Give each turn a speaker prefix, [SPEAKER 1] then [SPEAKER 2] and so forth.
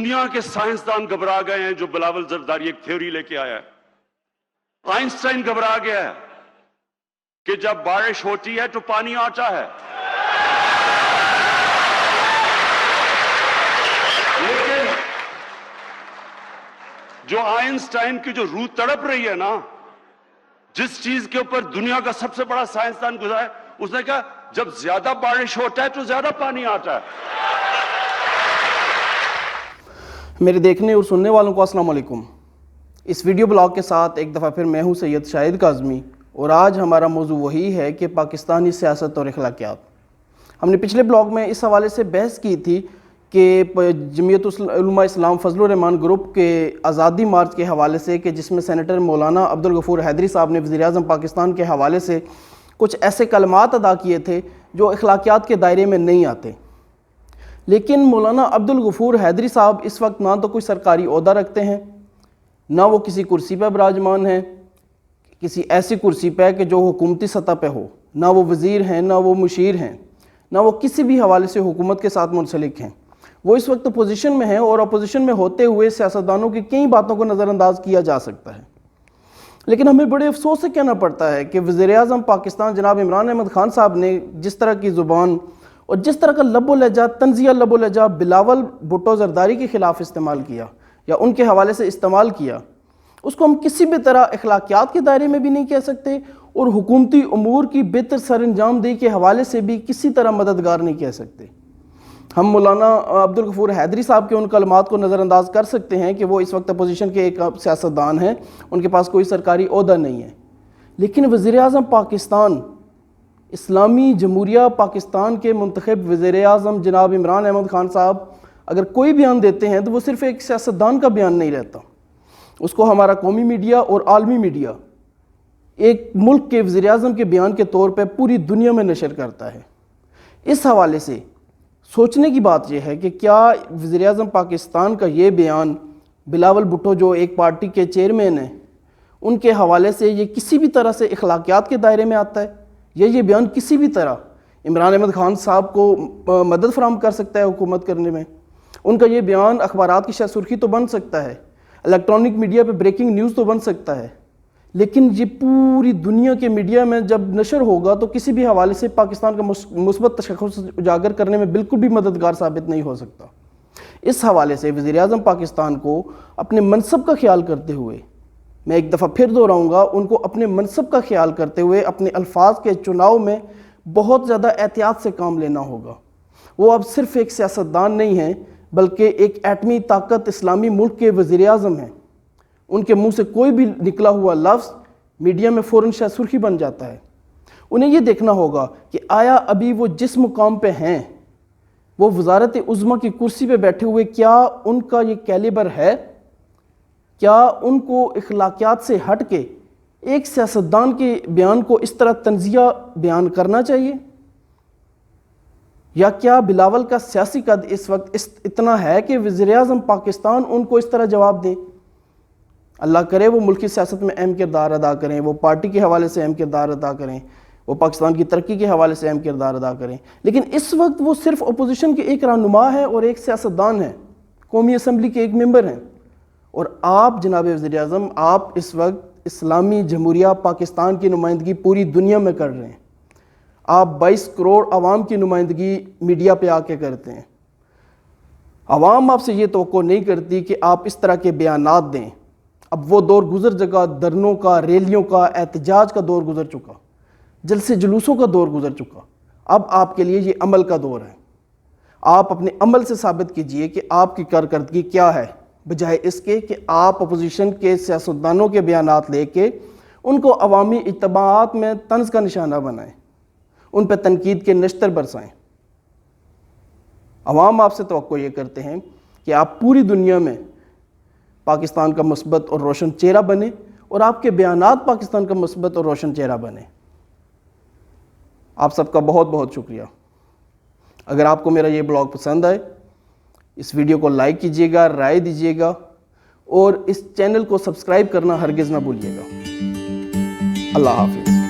[SPEAKER 1] दुनिया के साइंसदान घबरा गए हैं जो बिलावल जरदारी एक थ्योरी लेके आया है। आइंस्टाइन घबरा गया है कि जब बारिश होती है तो पानी आता है, लेकिन जो आइंस्टाइन की जो रूह तड़प रही है ना, जिस चीज के ऊपर दुनिया का सबसे बड़ा साइंसदान गुजरा है, उसने कहा जब ज्यादा बारिश होता है तो ज्यादा पानी आता है।
[SPEAKER 2] मेरे देखने और सुनने वालों को अस्सलाम वालेकुम। इस वीडियो ब्लॉग के साथ एक दफ़ा फिर मैं हूं सैयद शाहिद काज़मी, और आज हमारा मौजू वही है कि पाकिस्तानी सियासत और अखलाकियात। हमने पिछले ब्लॉग में इस हवाले से बहस की थी कि जमीयत उलमा इस्लाम फजलुर रहमान ग्रुप के आज़ादी मार्च के हवाले से, कि जिसमें सेनेटर मौलाना अब्दुल गफूर हैदरी साहब ने वज़ीर-ए-आज़म पाकिस्तान के हवाले से कुछ ऐसे कलमात अदा किए थे जो अखलाकियात के दायरे में नहीं आते। लेकिन मौलाना अब्दुल गफूर हैदरी साहब इस वक्त ना तो कोई सरकारी ओहदा रखते हैं, ना वो किसी कुर्सी पर विराजमान हैं, किसी ऐसी कुर्सी पर कि जो हुकूमती सतह पे हो, ना वो वज़ीर हैं, ना वो मुशीर हैं, ना वो किसी भी हवाले से हुकूमत के साथ मुंसलिक हैं। वो इस वक्त अपोजिशन में हैं, और अपोजिशन में होते हुए सियासतदानों की कई बातों को नज़रअंदाज किया जा सकता है। लेकिन हमें बड़े अफसोस से कहना पड़ता है कि वज़ीर-ए-आज़म पाकिस्तान जनाब इमरान अहमद खान साहब ने जिस तरह की ज़ुबान और जिस तरह का लबो लहजा, तंज़िया लबो लहजा बिलावल भुट्टो जरदारी के ख़िलाफ़ इस्तेमाल किया या उनके हवाले से इस्तेमाल किया, उसको हम किसी भी तरह अखलाकियात के दायरे में भी नहीं कह सकते, और हुकूमती उमूर की बेहतर सर अंजामदेही के हवाले से भी किसी तरह मददगार नहीं कह सकते। हम मौलाना अब्दुल गफूर हैदरी साहब के उन कलमात को नज़रअंदाज कर सकते हैं कि वो इस वक्त अपोजिशन के एक सियासतदान हैं, उनके पास कोई सरकारी ओहदा नहीं है। लेकिन वज़ीर-ए-आज़म पाकिस्तान, इस्लामी जमहूरिया पाकिस्तान के मुंतखब वज़ीर-ए-आज़म जनाब इमरान अहमद खान साहब अगर कोई बयान देते हैं तो वो सिर्फ़ एक सियासतदान का बयान नहीं रहता, उसको हमारा कौमी मीडिया और आलमी मीडिया एक मुल्क के वज़ीर-ए-आज़म के बयान के तौर पर पूरी दुनिया में नशर करता है। इस हवाले से सोचने की बात यह है कि क्या वज़ीर-ए-आज़म पाकिस्तान का ये बयान बिलावल भुट्टो जो एक पार्टी के चेयरमैन हैं, उनके हवाले से ये किसी भी तरह से अखलाकियात के दायरे में आता है, या ये बयान किसी भी तरह इमरान अहमद खान साहब को मदद फराहम कर सकता है हुकूमत करने में? उनका ये बयान अखबारात की शायद सुर्खी तो बन सकता है, इलेक्ट्रॉनिक मीडिया पे ब्रेकिंग न्यूज़ तो बन सकता है, लेकिन ये पूरी दुनिया के मीडिया में जब नशर होगा तो किसी भी हवाले से पाकिस्तान का मुस्बत तशख़्ख़ुस उजागर करने में बिल्कुल भी मददगार साबित नहीं हो सकता। इस हवाले से वज़ीर-ए-आज़म पाकिस्तान को अपने मनसब का ख्याल करते हुए, मैं एक दफ़ा फिर दोहराऊँगा, उनको अपने मनसब का ख्याल करते हुए अपने अल्फाज के चुनाव में बहुत ज़्यादा एहतियात से काम लेना होगा। वो अब सिर्फ़ एक सियासतदान नहीं हैं, बल्कि एक एटमी ताकत इस्लामी मुल्क के वज़ीर-ए-आज़म हैं। उनके मुंह से कोई भी निकला हुआ लफ्ज़ मीडिया में फ़ौरन शायद सुर्खी बन जाता है। उन्हें ये देखना होगा कि आया अभी वो जिस मुकाम पे हैं, वो वज़ारत उज़्मा की कुर्सी पे बैठे हुए, क्या उनका ये कैलिबर है? क्या उनको अखलाकियात से हट के एक सियासतदान के बयान को इस तरह तंज़िया बयान करना चाहिए? या क्या बिलावल का सियासी कद इस वक्त इतना है कि वज़ीर-ए-आज़म पाकिस्तान उनको इस तरह जवाब दें? अल्लाह करे वो मुल्क की सियासत में अहम किरदार अदा करें, वो पार्टी के हवाले से अहम किरदार अदा करें, वो पाकिस्तान की तरक्की के हवाले से अहम किरदार अदा करें। लेकिन इस वक्त वो सिर्फ अपोजिशन के एक रहनुमा है और एक सियासतदान है, कौमी असम्बली के एक मेंबर हैं। और आप जनाब वज़ीर-ए-आज़म, आप इस वक्त इस्लामी जमहूरिया पाकिस्तान की नुमाइंदगी पूरी दुनिया में कर रहे हैं। आप 22 करोड़ आवाम की नुमाइंदगी मीडिया पे आके करते हैं। आवाम आपसे ये तवक्को नहीं करती कि आप इस तरह के बयानात दें। अब वो दौर गुजर चुका, धरनों का, रैलियों का, एहतजाज का दौर गुजर चुका, जलसे जुलूसों का दौर गुजर चुका। अब आपके लिए ये अमल का दौर है। आप अपने अमल से साबित कीजिए कि आपकी कारकर्दगी क्या है, बजाय इसके कि आप अपोजिशन के सियासतदानों के बयानात लेके उनको अवामी इज्तिमाआत में तंज का निशाना बनाएं, उन पर तनकीद के नश्तर बरसाएं। अवाम आपसे तवक्को ये करते हैं कि आप पूरी दुनिया में पाकिस्तान का मुस्बत और रोशन चेहरा बने, और आपके बयानात पाकिस्तान का मुस्बत और रोशन चेहरा बने। आप सबका बहुत बहुत शुक्रिया। अगर आपको मेरा ये ब्लॉग पसंद आए, इस वीडियो को लाइक कीजिएगा, राय दीजिएगा, और इस चैनल को सब्सक्राइब करना हरगिज़ ना भूलिएगा। अल्लाह हाफिज़।